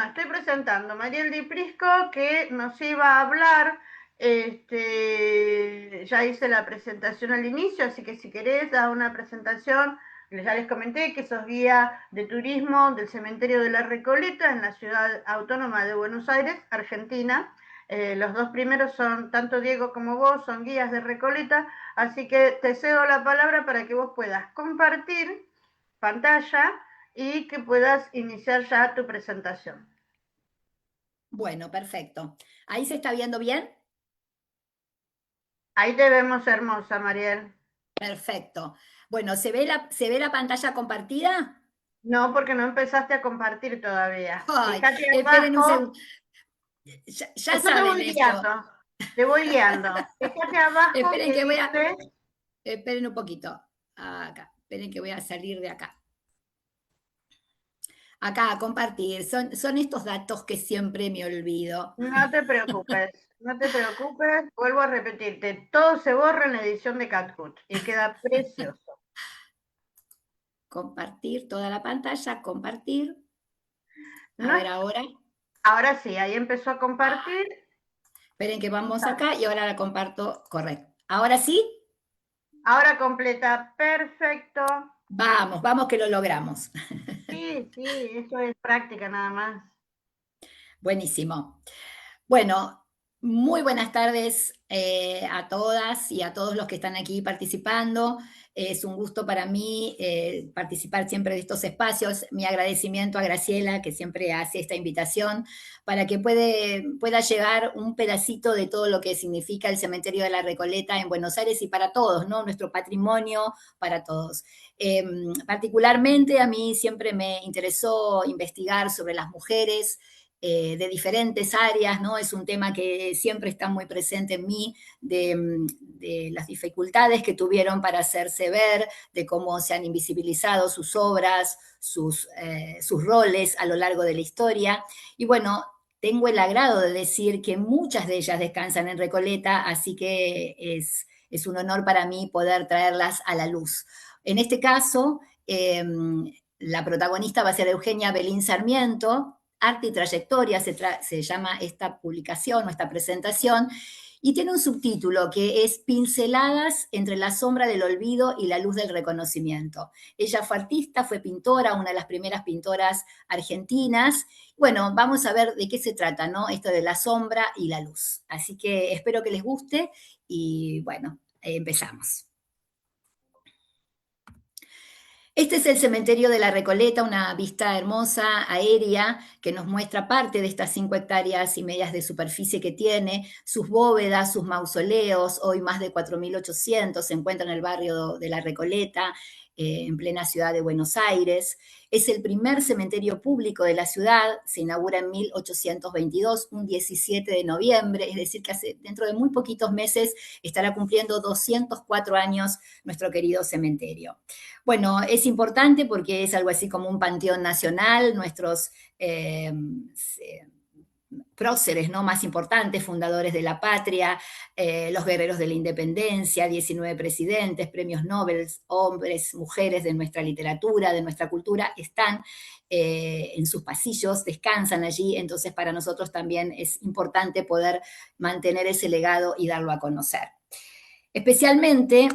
estoy presentando a Mariel Di Prisco que nos iba a hablar. Ya hice la presentación al inicio, así que si querés dar una presentación, ya les comenté que sos guía de turismo del cementerio de la Recoleta en la ciudad autónoma de Buenos Aires, Argentina. Los dos primeros son, tanto Diego como vos, son guías de Recoleta, así que te cedo la palabra para que vos puedas compartir pantalla y que puedas iniciar ya tu presentación. Bueno, perfecto. ¿Ahí se está viendo bien? Ahí te vemos hermosa, Mariel. Perfecto. Bueno, ¿se ve la pantalla compartida? No, porque no empezaste a compartir todavía. Ay, Fíjate esperen un segundo. abajo. Ya Yo te saben voy esto. guiando. Te voy guiando. Fíjate abajo Esperen que que dice. esperen un poquito. Acá, esperen que voy a salir de acá. Acá, a compartir. Son estos datos que siempre me olvido. No te preocupes, no te preocupes. Vuelvo a repetirte. Todo se borra en la edición de CapCut y queda precioso. Compartir toda la pantalla, compartir. A No, ver ahora. ahora sí, ahí empezó a compartir. Esperen que vamos acá y ahora la comparto correcto. ¿Ahora sí? Ahora completa. Perfecto. Vamos, vamos que lo logramos. Sí, sí, eso es práctica nada más. Buenísimo. Bueno, muy buenas tardes a todas y a todos los que están aquí participando. Es un gusto para mí participar siempre de estos espacios. Mi agradecimiento a Graciela, que siempre hace esta invitación, para que pueda llegar un pedacito de todo lo que significa el Cementerio de la Recoleta en Buenos Aires y para todos, ¿no? Nuestro patrimonio para todos. Particularmente a mí siempre me interesó investigar sobre las mujeres de diferentes áreas, ¿no? Es un tema que siempre está muy presente en mí, de las dificultades que tuvieron para hacerse ver, de cómo se han invisibilizado sus obras, sus roles a lo largo de la historia. Y bueno, tengo el agrado de decir que muchas de ellas descansan en Recoleta, así que es un honor para mí poder traerlas a la luz. En este caso, la protagonista va a ser Eugenia Belín Sarmiento, Arte y Trayectoria se llama esta publicación o esta presentación, y tiene un subtítulo que es Pinceladas entre la sombra del olvido y la luz del reconocimiento. Ella fue artista, fue pintora, una de las primeras pintoras argentinas. Bueno, vamos a ver de qué se trata, ¿no? Esto de la sombra y la luz. Así que espero que les guste y bueno, empezamos. Este es el cementerio de la Recoleta, una vista hermosa, aérea, que nos muestra parte de estas 5,5 hectáreas de superficie que tiene, sus bóvedas, sus mausoleos, hoy más de 4.800, se encuentra en el barrio de la Recoleta, en plena ciudad de Buenos Aires. Es el primer cementerio público de la ciudad, se inaugura en 1822, un 17 de noviembre, es decir, que dentro de muy poquitos meses estará cumpliendo 204 años nuestro querido cementerio. Bueno, es importante porque es algo así como un panteón nacional, nuestros próceres, ¿no?, más importantes, fundadores de la patria, los guerreros de la independencia, 19 presidentes, premios Nobel, hombres, mujeres de nuestra literatura, de nuestra cultura, están en sus pasillos, descansan allí, entonces para nosotros también es importante poder mantener ese legado y darlo a conocer. Especialmente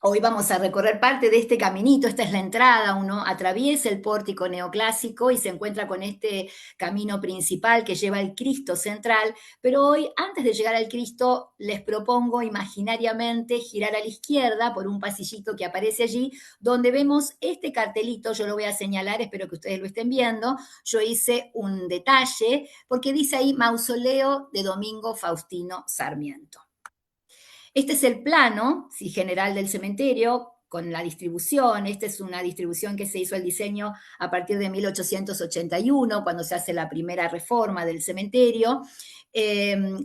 hoy vamos a recorrer parte de este caminito, esta es la entrada, uno atraviesa el pórtico neoclásico y se encuentra con este camino principal que lleva al Cristo central, pero hoy, antes de llegar al Cristo, les propongo imaginariamente girar a la izquierda por un pasillito que aparece allí, donde vemos este cartelito, yo lo voy a señalar, espero que ustedes lo estén viendo, yo hice un detalle, porque dice ahí Mausoleo de Domingo Faustino Sarmiento. Este es el plano general del cementerio con la distribución. Esta es una distribución que se hizo el diseño a partir de 1881, cuando se hace la primera reforma del cementerio,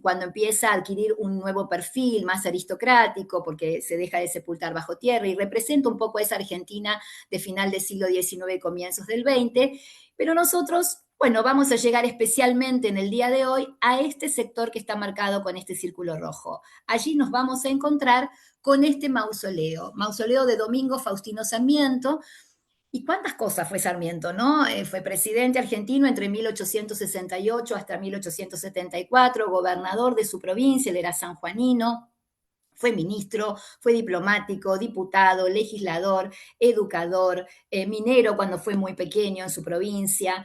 cuando empieza a adquirir un nuevo perfil más aristocrático, porque se deja de sepultar bajo tierra y representa un poco esa Argentina de final del siglo XIX y comienzos del XX. Pero nosotros, bueno, vamos a llegar especialmente en el día de hoy a este sector que está marcado con este círculo rojo. Allí nos vamos a encontrar con este mausoleo de Domingo Faustino Sarmiento, ¿Y cuántas cosas fue Sarmiento, no? Fue presidente argentino entre 1868 hasta 1874, gobernador de su provincia, él era sanjuanino, fue ministro, fue diplomático, diputado, legislador, educador, minero cuando fue muy pequeño en su provincia,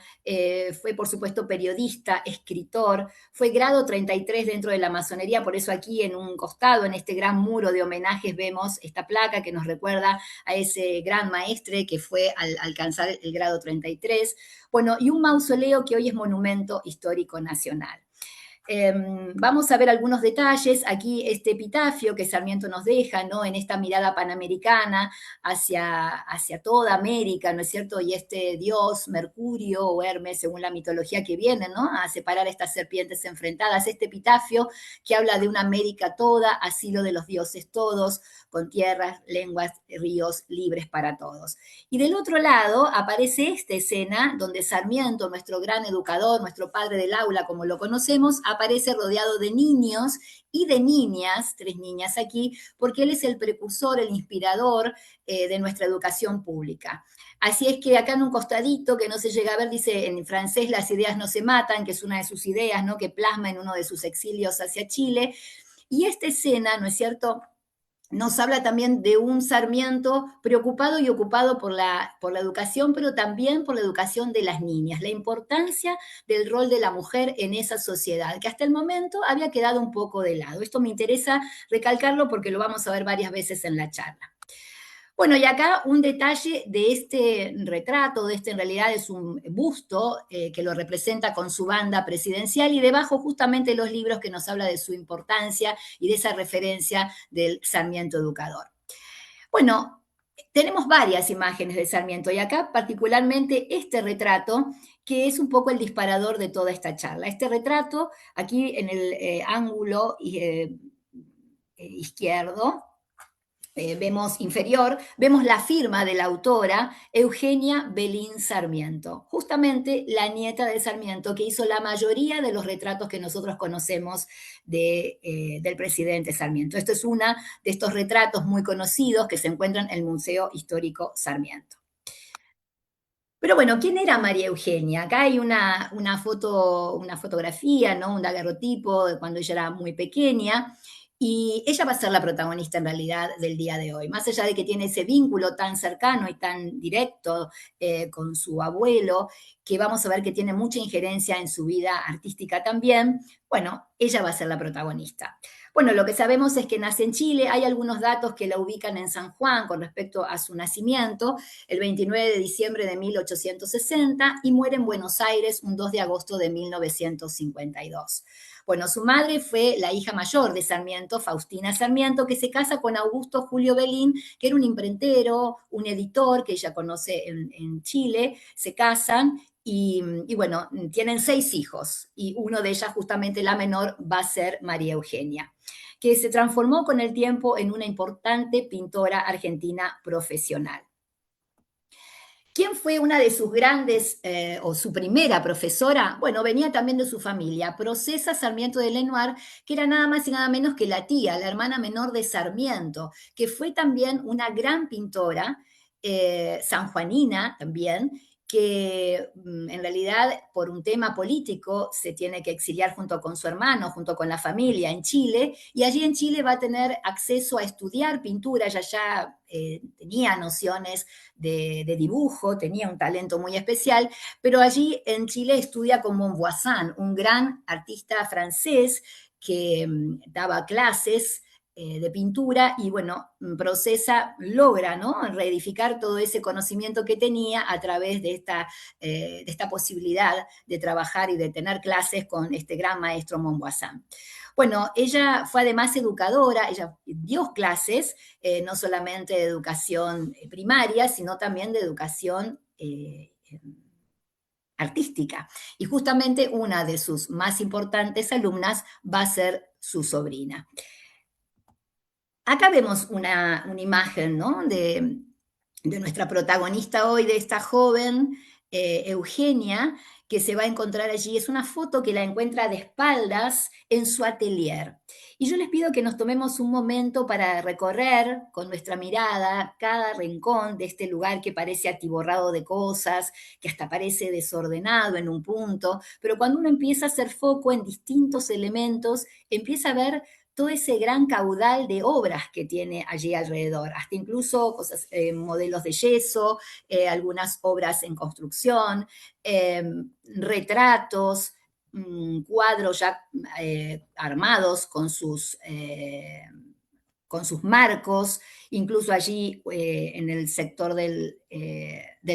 fue por supuesto periodista, escritor, fue grado 33 dentro de la masonería, por eso aquí en un costado, en este gran muro de homenajes, vemos esta placa que nos recuerda a ese gran maestre que fue al alcanzar el grado 33. Bueno, y un mausoleo que hoy es monumento histórico nacional. Vamos a ver algunos detalles. Aquí este epitafio que Sarmiento nos deja, ¿no? En esta mirada panamericana hacia toda América, ¿no es cierto? Y este dios, Mercurio o Hermes, según la mitología que viene, ¿no? A separar estas serpientes enfrentadas. Este epitafio que habla de una América toda, asilo de los dioses todos, con tierras, lenguas, ríos libres para todos. Y del otro lado aparece esta escena donde Sarmiento, nuestro gran educador, nuestro padre del aula, como lo conocemos, aparece rodeado de niños y de niñas, 3 niñas aquí, porque él es el precursor, el inspirador de nuestra educación pública. Así es que acá en un costadito que no se llega a ver, dice en francés, las ideas no se matan, que es una de sus ideas, ¿no? Que plasma en uno de sus exilios hacia Chile. Y esta escena, ¿no es cierto?, nos habla también de un Sarmiento preocupado y ocupado por la educación, pero también por la educación de las niñas, la importancia del rol de la mujer en esa sociedad, que hasta el momento había quedado un poco de lado. Esto me interesa recalcarlo porque lo vamos a ver varias veces en la charla. Bueno, y acá un detalle de este retrato, de este en realidad es un busto que lo representa con su banda presidencial y debajo justamente los libros que nos habla de su importancia y de esa referencia del Sarmiento educador. Bueno, tenemos varias imágenes de Sarmiento y acá particularmente este retrato que es un poco el disparador de toda esta charla. Este retrato aquí en el ángulo izquierdo, vemos inferior, vemos la firma de la autora Eugenia Belín Sarmiento, justamente la nieta de Sarmiento que hizo la mayoría de los retratos que nosotros conocemos del presidente Sarmiento. Esto es uno de estos retratos muy conocidos que se encuentran en el Museo Histórico Sarmiento. Pero bueno, ¿quién era María Eugenia? Acá hay una fotografía, ¿no? Un daguerrotipo de cuando ella era muy pequeña. Y ella va a ser la protagonista en realidad del día de hoy. Más allá de que tiene ese vínculo tan cercano y tan directo con su abuelo, que vamos a ver que tiene mucha injerencia en su vida artística también, bueno, ella va a ser la protagonista. Bueno, lo que sabemos es que nace en Chile, hay algunos datos que la ubican en San Juan con respecto a su nacimiento, el 29 de diciembre de 1860, y muere en Buenos Aires un 2 de agosto de 1952. Bueno, su madre fue la hija mayor de Sarmiento, Faustina Sarmiento, que se casa con Augusto Julio Belín, que era un imprentero, un editor que ella conoce en Chile, se casan y bueno, tienen 6 hijos y uno de ellas, justamente la menor, va a ser María Eugenia, que se transformó con el tiempo en una importante pintora argentina profesional. ¿Quién fue una de sus grandes o su primera profesora? Bueno, venía también de su familia, Procesa Sarmiento de Lenoir, que era nada más y nada menos que la tía, la hermana menor de Sarmiento, que fue también una gran pintora, sanjuanina también, que en realidad por un tema político se tiene que exiliar junto con su hermano, junto con la familia en Chile, y allí en Chile va a tener acceso a estudiar pintura, ella ya tenía nociones de dibujo, tenía un talento muy especial, pero allí en Chile estudia con Montvoisin, un gran artista francés que daba clases de pintura y bueno, Procesa logra, ¿no?, reedificar todo ese conocimiento que tenía a través de esta posibilidad de trabajar y de tener clases con este gran maestro Montvoisin. Bueno, ella fue además educadora, ella dio clases no solamente de educación primaria, sino también de educación artística. Y justamente una de sus más importantes alumnas va a ser su sobrina. Acá vemos una imagen, ¿no?, de nuestra protagonista hoy, de esta joven Eugenia, que se va a encontrar allí es una foto que la encuentra de espaldas en su atelier. Y yo les pido que nos tomemos un momento para recorrer con nuestra mirada cada rincón de este lugar que parece atiborrado de cosas, que hasta parece desordenado en un punto, pero cuando uno empieza a hacer foco en distintos elementos, empieza a ver todo ese gran caudal de obras que tiene allí alrededor, hasta incluso cosas, modelos de yeso, algunas obras en construcción, retratos, cuadros ya armados con sus marcos, incluso allí en el sector del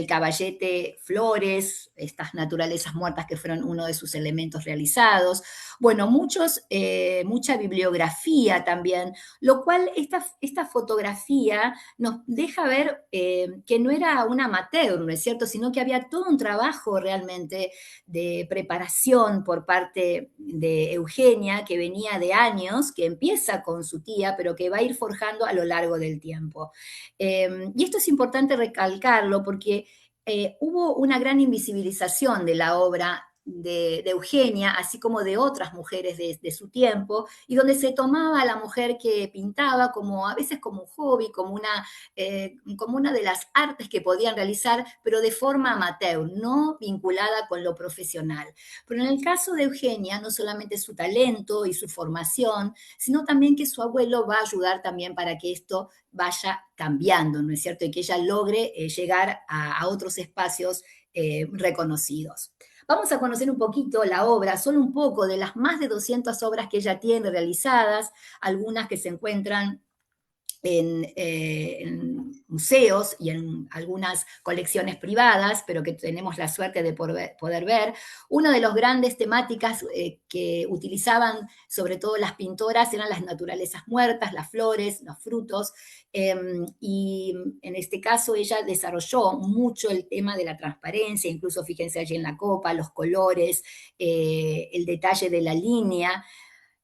caballete, flores, estas naturalezas muertas que fueron uno de sus elementos realizados. Bueno, mucha bibliografía también, lo cual esta fotografía nos deja ver que no era un amateur, ¿no es cierto?, sino que había todo un trabajo realmente de preparación por parte de Eugenia, que venía de años, que empieza con su tía, pero que va a ir forjando a lo largo del tiempo. Y esto es importante recalcarlo porque hubo una gran invisibilización de la obra de Eugenia, así como de otras mujeres de su tiempo, y donde se tomaba a la mujer que pintaba como a veces como un hobby, como una de las artes que podían realizar, pero de forma amateur, no vinculada con lo profesional. Pero en el caso de Eugenia, no solamente su talento y su formación, sino también que su abuelo va a ayudar también para que esto vaya cambiando, ¿no es cierto? Y que ella logre llegar a otros espacios reconocidos. Vamos a conocer un poquito la obra, solo un poco de las más de 200 obras que ella tiene realizadas, algunas que se encuentran en museos y en algunas colecciones privadas, pero que tenemos la suerte de poder ver. Una de las grandes temáticas que utilizaban sobre todo las pintoras eran las naturalezas muertas, las flores, los frutos, y en este caso ella desarrolló mucho el tema de la transparencia, incluso fíjense allí en la copa, los colores, el detalle de la línea,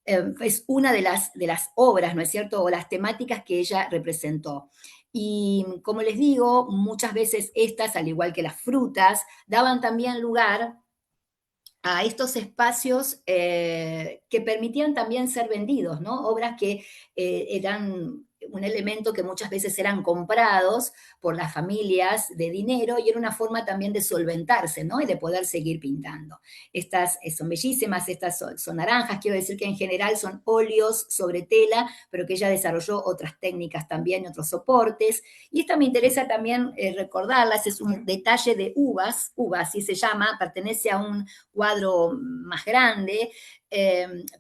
es una de las obras, ¿no es cierto?, o las temáticas que ella representó. Y como les digo, muchas veces estas, al igual que las frutas, daban también lugar a estos espacios que permitían también ser vendidos, ¿no? Obras que eran un elemento que muchas veces eran comprados por las familias de dinero y era una forma también de solventarse, ¿no? Y de poder seguir pintando. Estas son bellísimas, estas son naranjas, quiero decir que en general son óleos sobre tela, pero que ella desarrolló otras técnicas también, otros soportes. Y esta me interesa también recordarlas, es un detalle de uvas, así se llama, pertenece a un cuadro más grande,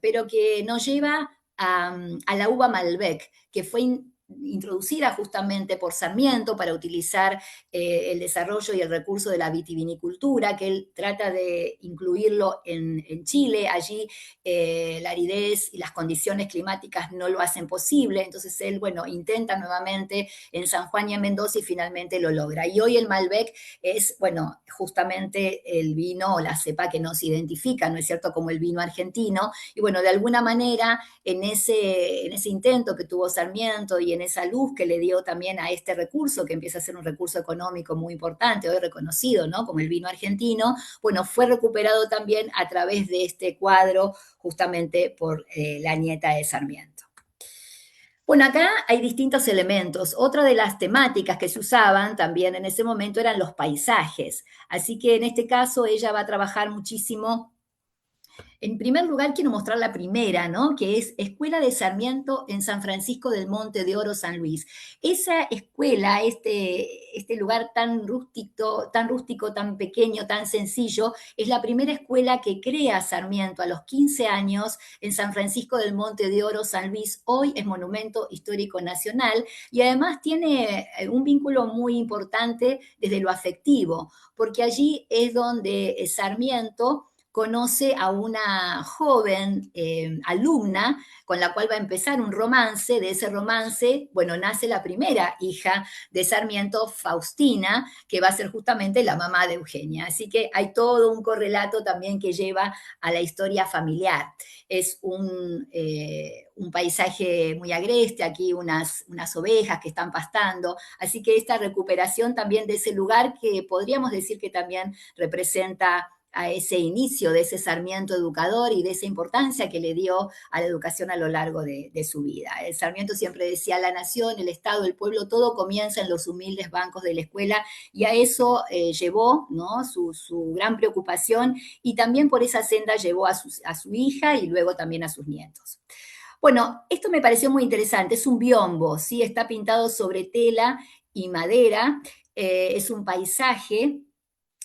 pero que nos lleva a la uva Malbec, que fue introducida justamente por Sarmiento para utilizar el desarrollo y el recurso de la vitivinicultura, que él trata de incluirlo en Chile. Allí la aridez y las condiciones climáticas no lo hacen posible, entonces él, bueno, intenta nuevamente en San Juan y en Mendoza y finalmente lo logra. Y hoy el Malbec es, bueno, justamente el vino o la cepa que nos identifica, ¿no es cierto?, como el vino argentino. Y bueno, de alguna manera, en ese intento que tuvo Sarmiento y en esa luz que le dio también a este recurso, que empieza a ser un recurso económico muy importante, hoy reconocido, ¿no?, como el vino argentino, bueno, fue recuperado también a través de este cuadro, justamente por la nieta de Sarmiento. Bueno, acá hay distintos elementos. Otra de las temáticas que se usaban también en ese momento eran los paisajes. Así que en este caso ella va a trabajar muchísimo. En primer lugar, quiero mostrar la primera, ¿no?, que es Escuela de Sarmiento en San Francisco del Monte de Oro, San Luis. Esa escuela, este lugar tan rústico, tan pequeño, tan sencillo, es la primera escuela que crea Sarmiento a los 15 años en San Francisco del Monte de Oro, San Luis. Hoy es Monumento Histórico Nacional y además tiene un vínculo muy importante desde lo afectivo, porque allí es donde Sarmiento conoce a una joven alumna con la cual va a empezar un romance. De ese romance, bueno, nace la primera hija de Sarmiento, Faustina, que va a ser justamente la mamá de Eugenia. Así que hay todo un correlato también que lleva a la historia familiar. Es un paisaje muy agreste, aquí unas ovejas que están pastando, así que esta recuperación también de ese lugar que podríamos decir que también representa a ese inicio de ese Sarmiento educador y de esa importancia que le dio a la educación a lo largo de su vida. El Sarmiento siempre decía, la nación, el Estado, el pueblo, todo comienza en los humildes bancos de la escuela, y a eso llevó, ¿no?, su gran preocupación, y también por esa senda llevó a su hija y luego también a sus nietos. Bueno, esto me pareció muy interesante, es un biombo, ¿sí? Está pintado sobre tela y madera, es un paisaje,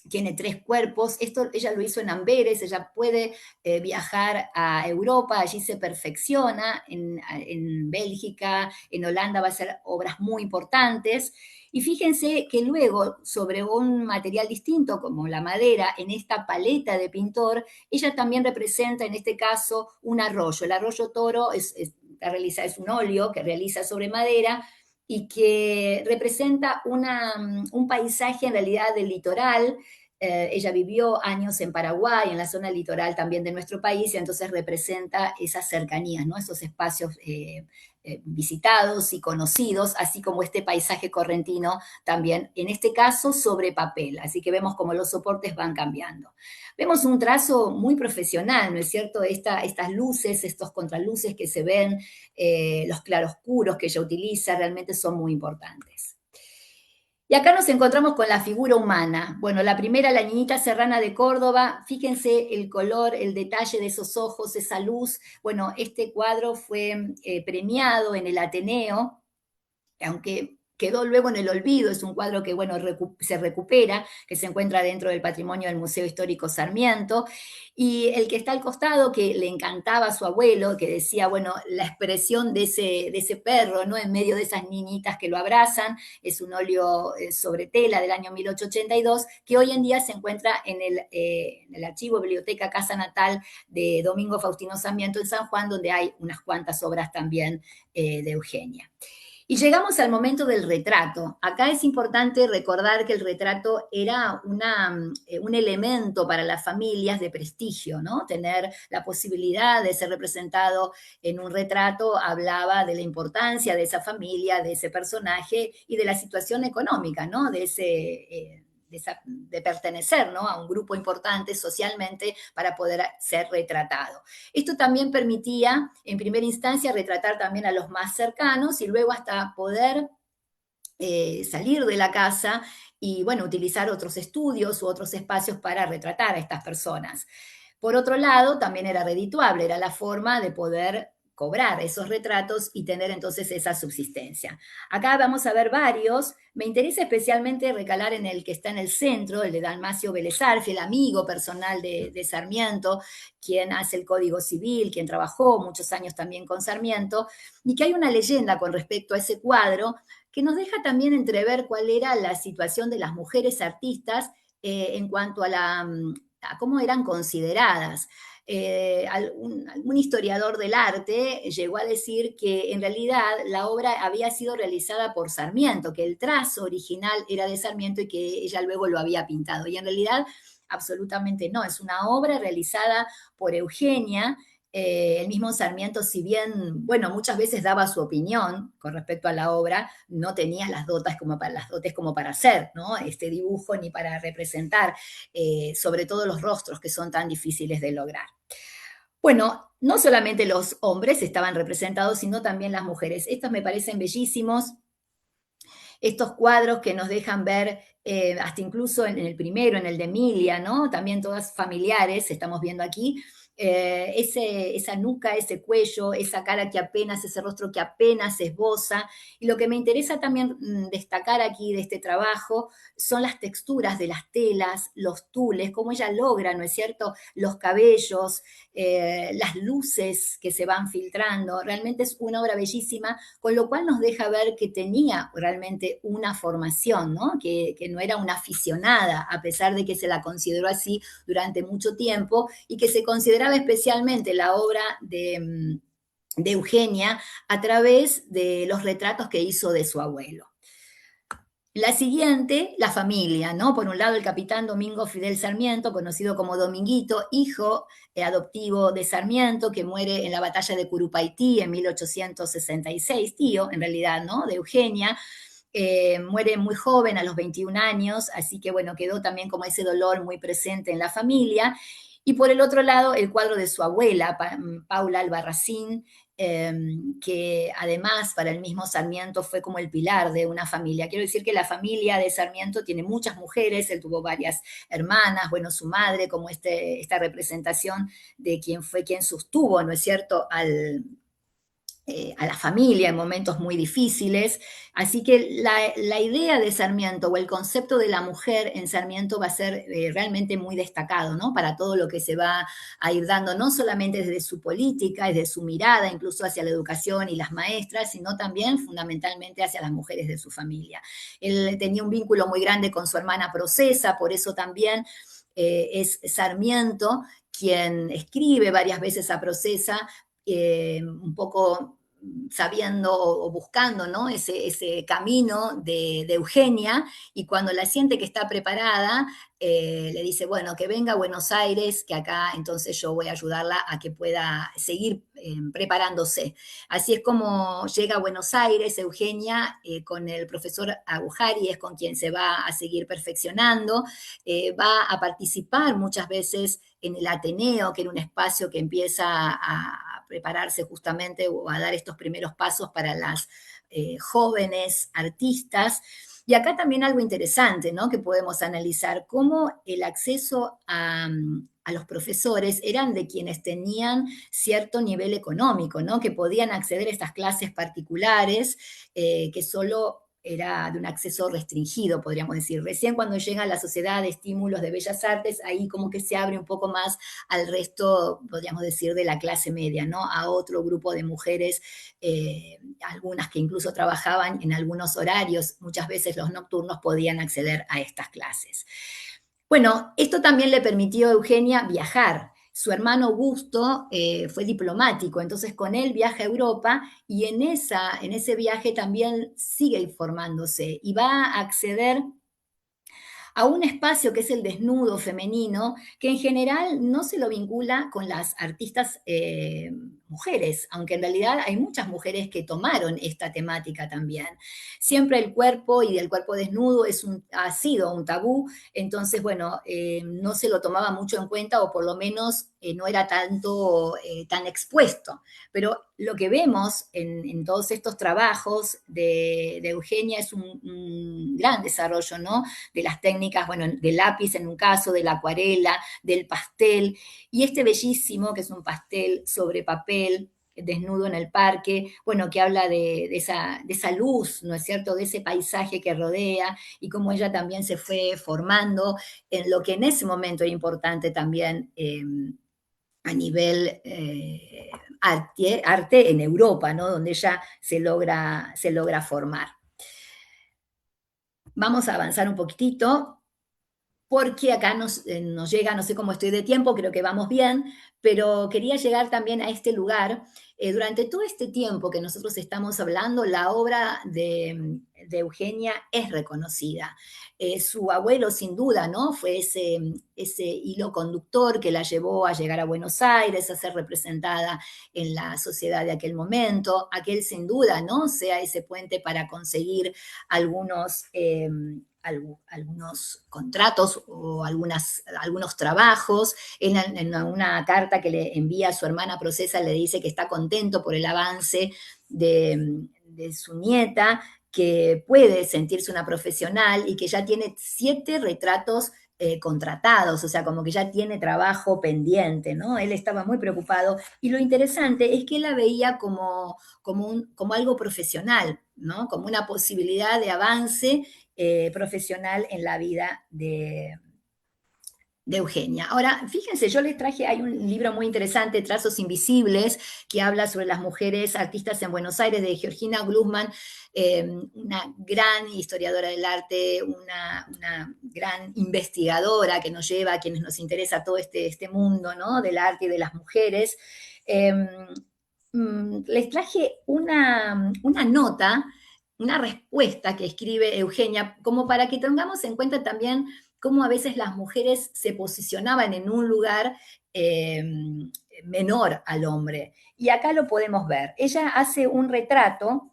tiene 3 cuerpos. Esto ella lo hizo en Amberes, ella puede viajar a Europa, allí se perfecciona, en Bélgica, en Holanda va a hacer obras muy importantes. Y fíjense que luego, sobre un material distinto como la madera, en esta paleta de pintor, ella también representa en este caso un arroyo. El arroyo Toro es un óleo que realiza sobre madera y que representa un paisaje en realidad del litoral. Ella vivió años en Paraguay, en la zona litoral también de nuestro país, y entonces representa esas cercanías, ¿no?, esos espacios visitados y conocidos, así como este paisaje correntino también, en este caso sobre papel. Así que vemos cómo los soportes van cambiando. Vemos un trazo muy profesional, ¿no es cierto? Estas luces, estos contraluces que se ven, los claroscuros que ella utiliza, realmente son muy importantes. Y acá nos encontramos con la figura humana. Bueno, la primera, la niñita serrana de Córdoba. Fíjense el color, el detalle de esos ojos, esa luz. Bueno, este cuadro fue premiado en el Ateneo, aunque quedó luego en el olvido. Es un cuadro que, bueno, se recupera, que se encuentra dentro del patrimonio del Museo Histórico Sarmiento. Y el que está al costado, que le encantaba a su abuelo, que decía, bueno, la expresión de ese perro, ¿no?, en medio de esas niñitas que lo abrazan, es un óleo sobre tela del año 1882, que hoy en día se encuentra en el archivo Biblioteca Casa Natal de Domingo Faustino Sarmiento en San Juan, donde hay unas cuantas obras también de Eugenia. Y llegamos al momento del retrato. Acá es importante recordar que el retrato era un elemento para las familias de prestigio, ¿no? Tener la posibilidad de ser representado en un retrato hablaba de la importancia de esa familia, de ese personaje y de la situación económica, ¿no?, de pertenecer, ¿no?, a un grupo importante socialmente para poder ser retratado. Esto también permitía, en primera instancia, retratar también a los más cercanos y luego hasta poder salir de la casa y, bueno, utilizar otros estudios u otros espacios para retratar a estas personas. Por otro lado, también era redituable, era la forma de poder cobrar esos retratos y tener entonces esa subsistencia. Acá vamos a ver varios. Me interesa especialmente recalar en el que está en el centro, el de Dalmacio Vélez Arfi, el amigo personal de Sarmiento, quien hace el Código Civil, quien trabajó muchos años también con Sarmiento, y que hay una leyenda con respecto a ese cuadro que nos deja también entrever cuál era la situación de las mujeres artistas en cuanto a cómo eran consideradas. Algún historiador del arte llegó a decir que en realidad la obra había sido realizada por Sarmiento, que el trazo original era de Sarmiento y que ella luego lo había pintado. Y en realidad absolutamente no, es una obra realizada por Eugenia. El mismo Sarmiento, si bien, bueno, muchas veces daba su opinión con respecto a la obra, no tenía las dotes como para hacer, ¿no?, este dibujo ni para representar, sobre todo los rostros que son tan difíciles de lograr. Bueno, no solamente los hombres estaban representados, sino también las mujeres. Estos me parecen bellísimos, estos cuadros que nos dejan ver, hasta incluso en el primero, en el de Emilia, ¿no?, también todas familiares, estamos viendo aquí, esa nuca, ese cuello, esa cara que apenas, ese rostro que apenas se esboza. Y lo que me interesa también destacar aquí de este trabajo son las texturas de las telas, los tules, cómo ella logra, ¿no es cierto?, los cabellos, las luces que se van filtrando. Realmente es una obra bellísima, con lo cual nos deja ver que tenía realmente una formación, ¿no?, que no era una aficionada, a pesar de que se la consideró así durante mucho tiempo y que se consideraba especialmente la obra de Eugenia a través de los retratos que hizo de su abuelo. La siguiente, la familia, ¿no? Por un lado, el capitán Domingo Fidel Sarmiento, conocido como Dominguito, hijo adoptivo de Sarmiento, que muere en la batalla de Curupaití en 1866, tío, en realidad, ¿no?, de Eugenia. muere muy joven, a los 21 años, así que bueno, quedó también como ese dolor muy presente en la familia. Y por el otro lado, el cuadro de su abuela, Paula Albarracín, que además para el mismo Sarmiento fue como el pilar de una familia. Quiero decir que la familia de Sarmiento tiene muchas mujeres, él tuvo varias hermanas, bueno, su madre como esta representación de quien sostuvo, ¿no es cierto?, a la familia en momentos muy difíciles. Así que la idea de Sarmiento o el concepto de la mujer en Sarmiento va a ser realmente muy destacado, ¿no? Para todo lo que se va a ir dando, no solamente desde su política, desde su mirada, incluso hacia la educación y las maestras, sino también fundamentalmente hacia las mujeres de su familia. Él tenía un vínculo muy grande con su hermana Procesa, por eso también es Sarmiento quien escribe varias veces a Procesa un poco sabiendo o buscando, ¿no?, ese camino de Eugenia, y cuando la siente que está preparada, le dice, bueno, que venga a Buenos Aires, que acá entonces yo voy a ayudarla a que pueda seguir preparándose. Así es como llega a Buenos Aires Eugenia con el profesor Agujari, es con quien se va a seguir perfeccionando, va a participar muchas veces en el Ateneo, que era un espacio que empieza a prepararse justamente o a dar estos primeros pasos para las jóvenes artistas. Y acá también algo interesante, ¿no?, que podemos analizar, cómo el acceso a los profesores eran de quienes tenían cierto nivel económico, ¿no?, que podían acceder a estas clases particulares que solo era de un acceso restringido, podríamos decir. Recién cuando llega la Sociedad de Estímulos de Bellas Artes, ahí como que se abre un poco más al resto, podríamos decir, de la clase media, ¿no?, a otro grupo de mujeres, algunas que incluso trabajaban en algunos horarios, muchas veces los nocturnos, podían acceder a estas clases. Bueno, esto también le permitió a Eugenia viajar. Su hermano Augusto fue diplomático, entonces con él viaja a Europa y en ese viaje también sigue formándose y va a acceder a un espacio que es el desnudo femenino, que en general no se lo vincula con las artistas mujeres, aunque en realidad hay muchas mujeres que tomaron esta temática también. Siempre el cuerpo y el cuerpo desnudo ha sido un tabú, entonces, bueno, no se lo tomaba mucho en cuenta, o por lo menos no era tan expuesto. Pero lo que vemos en todos estos trabajos de Eugenia es un gran desarrollo, ¿no?, de las técnicas, bueno, del lápiz en un caso, de la acuarela, del pastel, y este bellísimo, que es un pastel sobre papel, desnudo en el parque, bueno, que habla de esa luz, ¿no es cierto?, de ese paisaje que rodea, y cómo ella también se fue formando en lo que en ese momento era importante también a nivel arte en Europa, ¿no?, donde ella se logra formar. Vamos a avanzar un poquitito, porque acá nos llega, no sé cómo estoy de tiempo, creo que vamos bien, pero quería llegar también a este lugar. Durante todo este tiempo que nosotros estamos hablando, la obra de Eugenia es reconocida. Su abuelo, sin duda, ¿no?, fue ese hilo conductor que la llevó a llegar a Buenos Aires, a ser representada en la sociedad de aquel momento, a que él, sin duda, ¿no?, sea ese puente para conseguir algunos contratos o algunos trabajos. En una carta que le envía a su hermana Procesa le dice que está contento por el avance de su nieta, que puede sentirse una profesional y que ya tiene 7 retratos contratados, o sea, como que ya tiene trabajo pendiente, ¿no? Él estaba muy preocupado, y lo interesante es que él la veía como algo profesional, ¿no?, como una posibilidad de avance profesional en la vida de Eugenia. Ahora, fíjense, yo les traje, hay un libro muy interesante, Trazos Invisibles, que habla sobre las mujeres artistas en Buenos Aires, de Georgina Glusman, una gran historiadora del arte, una gran investigadora que nos lleva a quienes nos interesa todo este mundo, ¿no?, del arte y de las mujeres. Les traje una nota, una respuesta que escribe Eugenia, como para que tengamos en cuenta también cómo a veces las mujeres se posicionaban en un lugar menor al hombre. Y acá lo podemos ver. Ella hace un retrato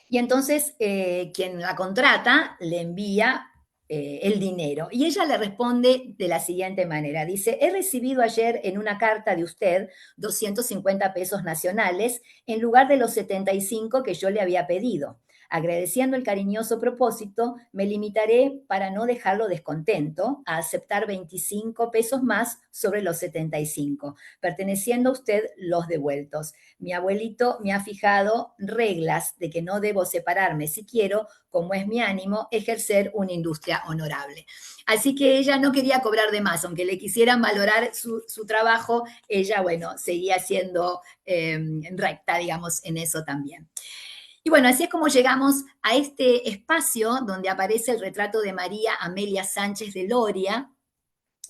Y entonces quien la contrata le envía el dinero. Y ella le responde de la siguiente manera. Dice, he recibido ayer en una carta de usted 250 pesos nacionales en lugar de los 75 que yo le había pedido. Agradeciendo el cariñoso propósito, me limitaré, para no dejarlo descontento, a aceptar 25 pesos más sobre los 75, perteneciendo a usted los devueltos. Mi abuelito me ha fijado reglas de que no debo separarme si quiero, como es mi ánimo, ejercer una industria honorable. Así que ella no quería cobrar de más, aunque le quisieran valorar su trabajo, ella, bueno, seguía siendo recta, digamos, en eso también. Y bueno, así es como llegamos a este espacio donde aparece el retrato de María Amelia Sánchez de Loria.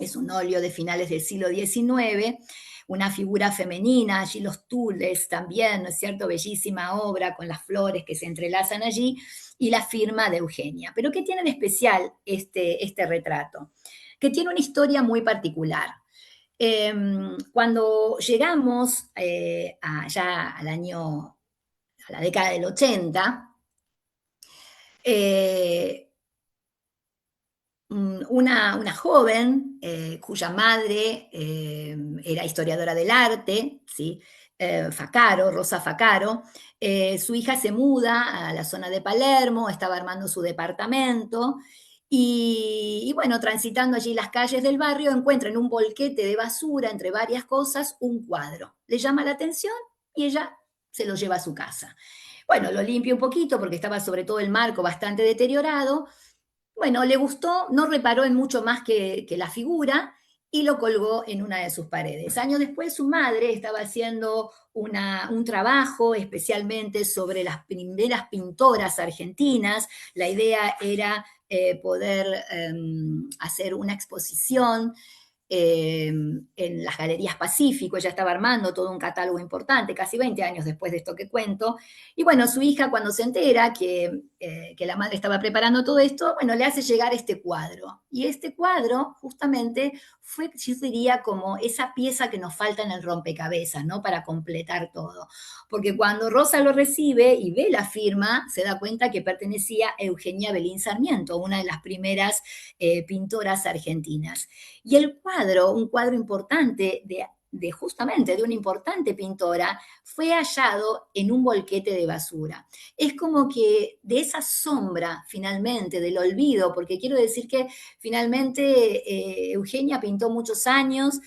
Es un óleo de finales del siglo XIX, una figura femenina, allí los tules también, ¿no es cierto? Bellísima obra con las flores que se entrelazan allí y la firma de Eugenia. Pero ¿qué tiene de especial este retrato? Que tiene una historia muy particular. Cuando llegamos ya al año, a la década del 80, eh, una joven cuya madre era historiadora del arte, ¿sí? Facaro, Rosa Facaro. Su hija se muda a la zona de Palermo, estaba armando su departamento y bueno, transitando allí las calles del barrio, encuentra en un bolquete de basura, entre varias cosas, un cuadro. Le llama la atención y ella se lo lleva a su casa. Bueno, lo limpia un poquito porque estaba sobre todo el marco bastante deteriorado. Bueno, le gustó, no reparó en mucho más que la figura y lo colgó en una de sus paredes. Años después, su madre estaba haciendo un trabajo especialmente sobre las primeras pintoras argentinas. La idea era poder hacer una exposición en las Galerías Pacífico. Ella estaba armando todo un catálogo importante, casi 20 años después de esto que cuento. Y bueno, su hija, cuando se entera que la madre estaba preparando todo esto, bueno, le hace llegar este cuadro. Y este cuadro justamente fue, yo diría, como esa pieza que nos falta en el rompecabezas, ¿no? Para completar todo. Porque cuando Rosa lo recibe y ve la firma, se da cuenta que pertenecía a Eugenia Belín Sarmiento, una de las primeras pintoras argentinas. Y el cuadro, un cuadro importante justamente de una importante pintora, fue hallado en un bolquete de basura. Es como que de esa sombra, finalmente, del olvido, porque quiero decir que finalmente Eugenia pintó muchos años,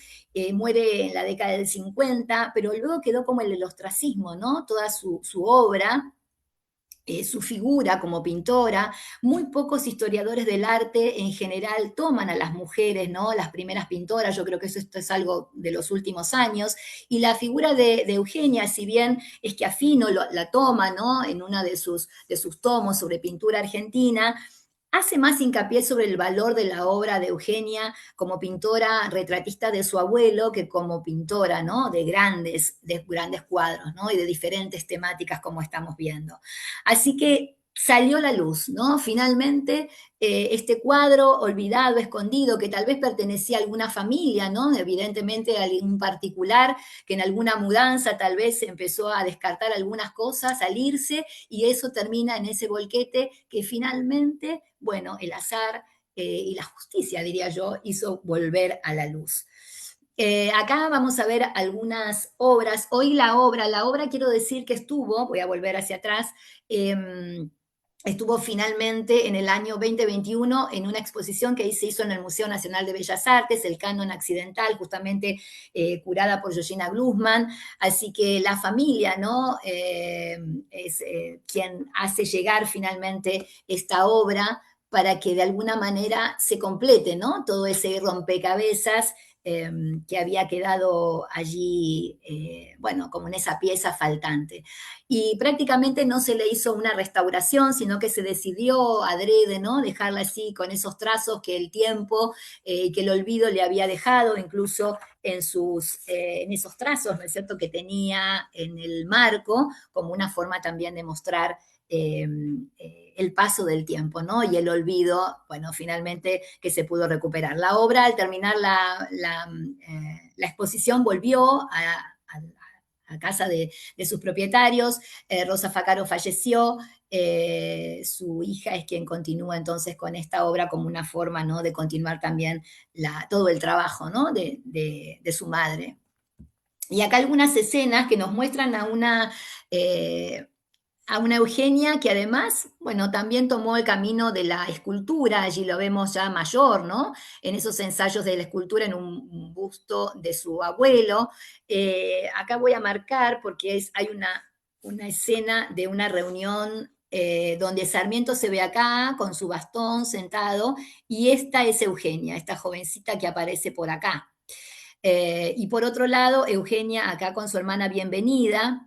muere en la década del 50, pero luego quedó como el ostracismo, ¿no? Toda su obra, su figura como pintora. Muy pocos historiadores del arte en general toman a las mujeres, ¿no? Las primeras pintoras, yo creo que esto es algo de los últimos años, y la figura de Eugenia, si bien es que Afino la toma, ¿no? En una de sus tomos sobre pintura argentina, hace más hincapié sobre el valor de la obra de Eugenia como pintora retratista de su abuelo que como pintora, ¿no? De grandes cuadros, ¿no? Y de diferentes temáticas como estamos viendo. Así que salió la luz, ¿no? Finalmente, este cuadro olvidado, escondido, que tal vez pertenecía a alguna familia, ¿no? Evidentemente a algún particular que en alguna mudanza tal vez empezó a descartar algunas cosas, salirse, y eso termina en ese bolquete que finalmente, bueno, el azar y la justicia, diría yo, hizo volver a la luz. Acá vamos a ver algunas obras. Hoy la obra quiero decir que estuvo, voy a volver hacia atrás, eh, estuvo finalmente en el año 2021 en una exposición que se hizo en el Museo Nacional de Bellas Artes, el Canon Accidental, justamente curada por Georgina Glusman. Así que la familia, ¿no? Es quien hace llegar finalmente esta obra para que de alguna manera se complete, ¿no? Todo ese rompecabezas que había quedado allí, bueno, como en esa pieza faltante. Y prácticamente no se le hizo una restauración, sino que se decidió adrede, ¿no? Dejarla así con esos trazos que el tiempo, que el olvido le había dejado, incluso en esos trazos, ¿no es cierto?, que tenía en el marco, como una forma también de mostrar el paso del tiempo, ¿no? Y el olvido, bueno, finalmente que se pudo recuperar. La obra, al terminar la exposición, volvió a casa de sus propietarios. Rosa Facaro falleció su hija es quien continúa entonces con esta obra como una forma, ¿no?, de continuar también todo el trabajo, ¿no?, de su madre. Y acá algunas escenas que nos muestran a una Eugenia que además, bueno, también tomó el camino de la escultura, allí lo vemos ya mayor, ¿no? En esos ensayos de la escultura en un busto de su abuelo. Acá voy a marcar porque hay una escena de una reunión donde Sarmiento se ve acá con su bastón sentado y esta es Eugenia, esta jovencita que aparece por acá. Y por otro lado, Eugenia acá con su hermana Bienvenida,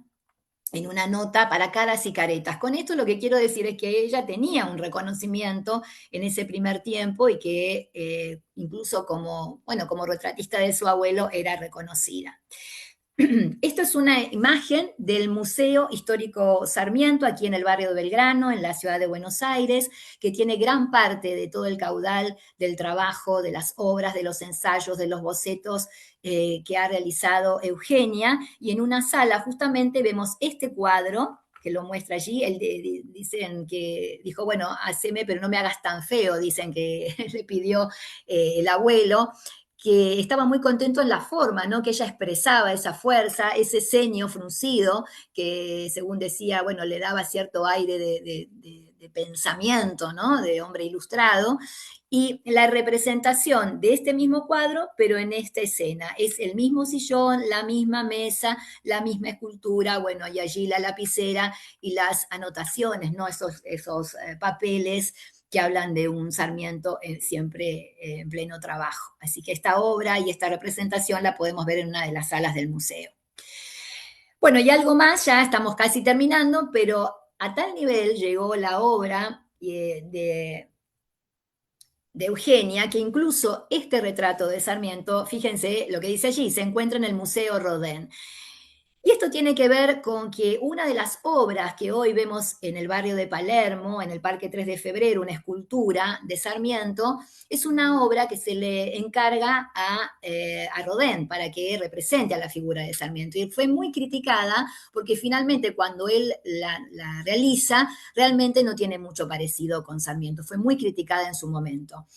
en una nota para caras y caretas. Con esto lo que quiero decir es que ella tenía un reconocimiento en ese primer tiempo y que incluso como, bueno, como retratista de su abuelo era reconocida. Esta es una imagen del Museo Histórico Sarmiento, aquí en el barrio de Belgrano, en la ciudad de Buenos Aires, que tiene gran parte de todo el caudal del trabajo, de las obras, de los ensayos, de los bocetos que ha realizado Eugenia. Y en una sala justamente vemos este cuadro que lo muestra allí. Dicen que dijo, bueno, haceme, pero no me hagas tan feo, dicen que le pidió el abuelo, que estaba muy contento en la forma, ¿no?, que ella expresaba esa fuerza, ese ceño fruncido, que según decía, bueno, le daba cierto aire de pensamiento, ¿no?, de hombre ilustrado, y la representación de este mismo cuadro, pero en esta escena. Es el mismo sillón, la misma mesa, la misma escultura, bueno, y allí la lapicera y las anotaciones, ¿no?, esos papeles que hablan de un Sarmiento siempre en pleno trabajo. Así que esta obra y esta representación la podemos ver en una de las salas del museo. Bueno, y algo más, ya estamos casi terminando, pero a tal nivel llegó la obra de Eugenia, que incluso este retrato de Sarmiento, fíjense lo que dice allí, se encuentra en el Museo Rodin. Y esto tiene que ver con que una de las obras que hoy vemos en el barrio de Palermo, en el Parque 3 de Febrero, una escultura de Sarmiento, es una obra que se le encarga a Rodin para que represente a la figura de Sarmiento. Y fue muy criticada porque finalmente cuando él la realiza, realmente no tiene mucho parecido con Sarmiento. Fue muy criticada en su momento.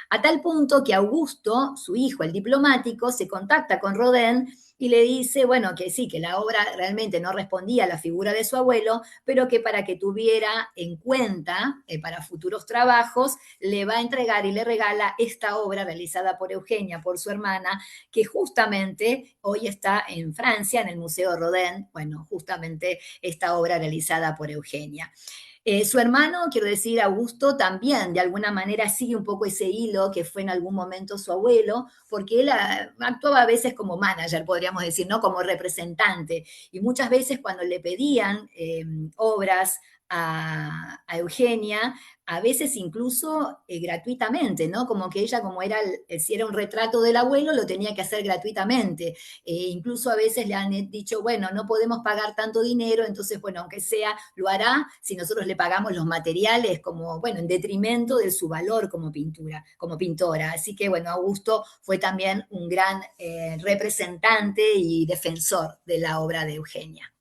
A tal punto que Augusto, su hijo, el diplomático, se contacta con Rodin y le dice, bueno, que sí, que la obra realmente no respondía a la figura de su abuelo, pero que para que tuviera en cuenta para futuros trabajos, le va a entregar y le regala esta obra realizada por Eugenia, por su hermana, que justamente hoy está en Francia, en el Museo Rodin, bueno, justamente esta obra realizada por Eugenia. Su hermano, quiero decir, Augusto, también de alguna manera sigue un poco ese hilo que fue en algún momento su abuelo, porque él actuaba a veces como manager, podríamos decir, ¿no?, como representante. Y muchas veces cuando le pedían obras a Eugenia, a veces incluso gratuitamente, ¿no? Como que ella, como era, si era un retrato del abuelo, lo tenía que hacer gratuitamente. Incluso a veces le han dicho, bueno, no podemos pagar tanto dinero, entonces, bueno, aunque sea, lo hará si nosotros le pagamos los materiales, como, bueno, en detrimento de su valor como pintora. Así que, bueno, Augusto fue también un gran representante y defensor de la obra de Eugenia.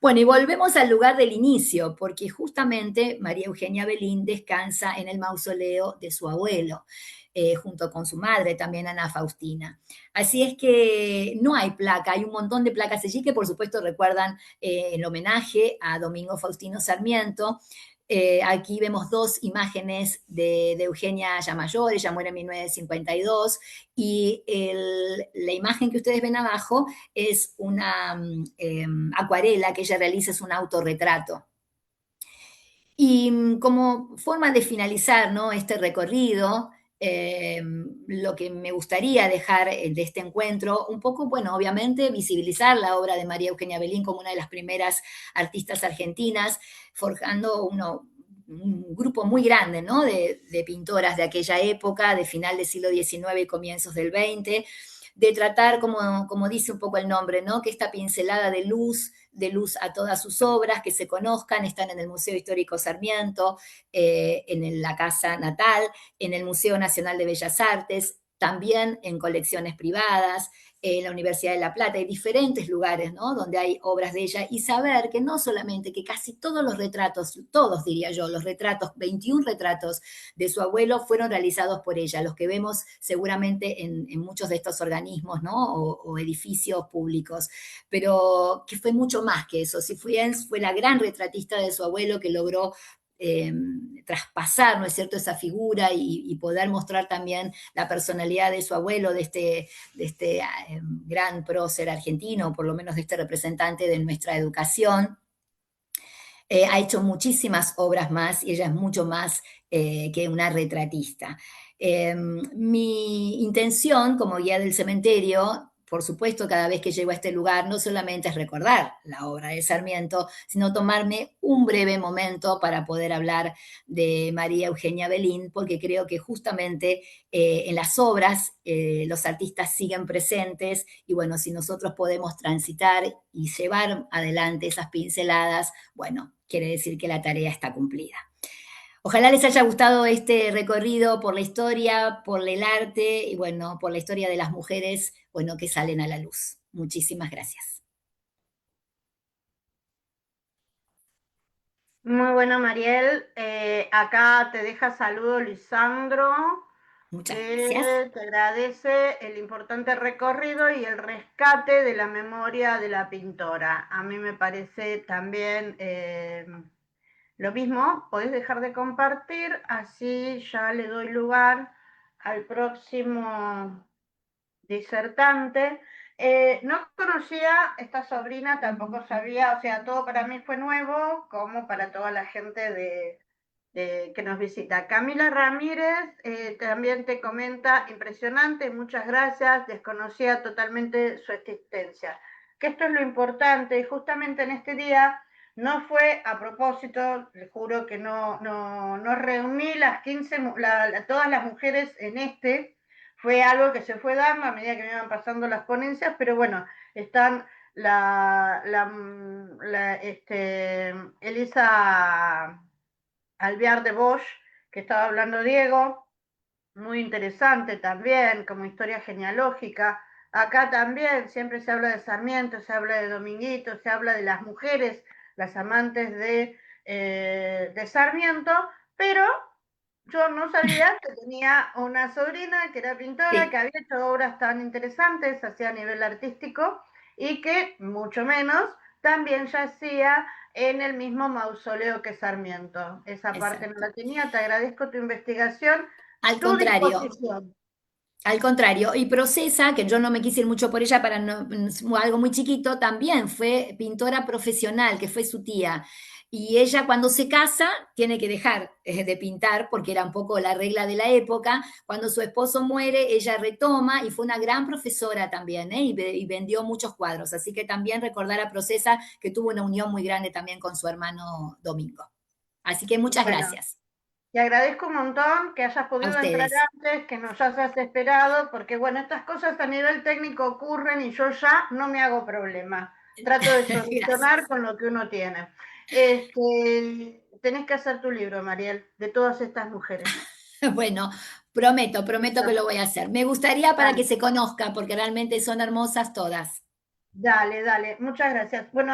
Bueno, y volvemos al lugar del inicio, porque justamente María Eugenia Belín descansa en el mausoleo de su abuelo, junto con su madre, también Ana Faustina. Así es que no hay placa, hay un montón de placas allí que por supuesto recuerdan el homenaje a Domingo Faustino Sarmiento. Aquí vemos dos imágenes de Eugenia ya mayor, ella muere en 1952, y la imagen que ustedes ven abajo es una acuarela que ella realiza, es un autorretrato. Y como forma de finalizar, ¿no?, este recorrido, lo que me gustaría dejar de este encuentro, un poco, bueno, obviamente visibilizar la obra de María Eugenia Belín como una de las primeras artistas argentinas, forjando un grupo muy grande, ¿no?, de pintoras de aquella época, de final del siglo XIX y comienzos del XX, de tratar, como dice un poco el nombre, ¿no?, que esta pincelada de luz a todas sus obras, que se conozcan, están en el Museo Histórico Sarmiento, en la Casa Natal, en el Museo Nacional de Bellas Artes, también en colecciones privadas, en la Universidad de La Plata, hay diferentes lugares, ¿no? Donde hay obras de ella, y saber que no solamente, que casi todos los retratos, todos diría yo, los retratos, 21 retratos de su abuelo fueron realizados por ella, los que vemos seguramente en muchos de estos organismos, ¿no? O edificios públicos, pero que fue mucho más que eso. Si fue la gran retratista de su abuelo que logró eh, traspasar, ¿no es cierto?, esa figura y poder mostrar también la personalidad de su abuelo, de este gran prócer argentino, por lo menos de este representante de nuestra educación. Ha hecho muchísimas obras más y ella es mucho más que una retratista. Mi intención como guía del cementerio, por supuesto, cada vez que llego a este lugar, no solamente es recordar la obra de Sarmiento, sino tomarme un breve momento para poder hablar de María Eugenia Belín, porque creo que justamente en las obras los artistas siguen presentes y bueno, si nosotros podemos transitar y llevar adelante esas pinceladas, bueno, quiere decir que la tarea está cumplida. Ojalá les haya gustado este recorrido por la historia, por el arte y bueno, por la historia de las mujeres, bueno, que salen a la luz. Muchísimas gracias. Muy bueno, Mariel. Acá te deja saludo Lisandro, Muchas gracias. que te agradece el importante recorrido y el rescate de la memoria de la pintora. A mí me parece también lo mismo. Podés dejar de compartir, así ya le doy lugar al próximo disertante. No conocía esta sobrina, tampoco sabía, o sea, todo para mí fue nuevo, como para toda la gente que nos visita. Camila Ramírez también te comenta, impresionante, muchas gracias, desconocía totalmente su existencia. Que esto es lo importante, y justamente en este día no fue a propósito, les juro que no reuní las 15, todas las mujeres en fue algo que se fue dando a medida que me iban pasando las ponencias, pero bueno, están Elisa Alvear de Bosch, que estaba hablando Diego, muy interesante también, como historia genealógica. Acá también siempre se habla de Sarmiento, se habla de Dominguito, se habla de las mujeres, las amantes de Sarmiento, pero yo no sabía que tenía una sobrina que era pintora, Sí. que había hecho obras tan interesantes, hacía a nivel artístico, y que mucho menos también yacía en el mismo mausoleo que Sarmiento. Esa parte no Exacto. la tenía. Te agradezco tu investigación, Al tu contrario, disposición. al contrario, y Procesa, que yo no me quise ir mucho por ella para algo muy chiquito, también fue pintora profesional, que fue su tía. Y ella cuando se casa tiene que dejar de pintar porque era un poco la regla de la época. Cuando su esposo muere, ella retoma y fue una gran profesora también, y vendió muchos cuadros. Así que también recordar a Procesa que tuvo una unión muy grande también con su hermano Domingo. Así que muchas Bueno, gracias te agradezco un montón que hayas a podido entrar ustedes. antes, que nos hayas esperado, porque bueno, estas cosas a nivel técnico ocurren y yo ya no me hago problema. Trato de solucionar Gracias. con lo que uno tiene. Tenés que hacer tu libro, Mariel, de todas estas mujeres. Bueno, prometo que lo voy a hacer. Me gustaría para que Dale, se conozca, porque realmente son hermosas todas. dale, dale. Muchas gracias. Bueno,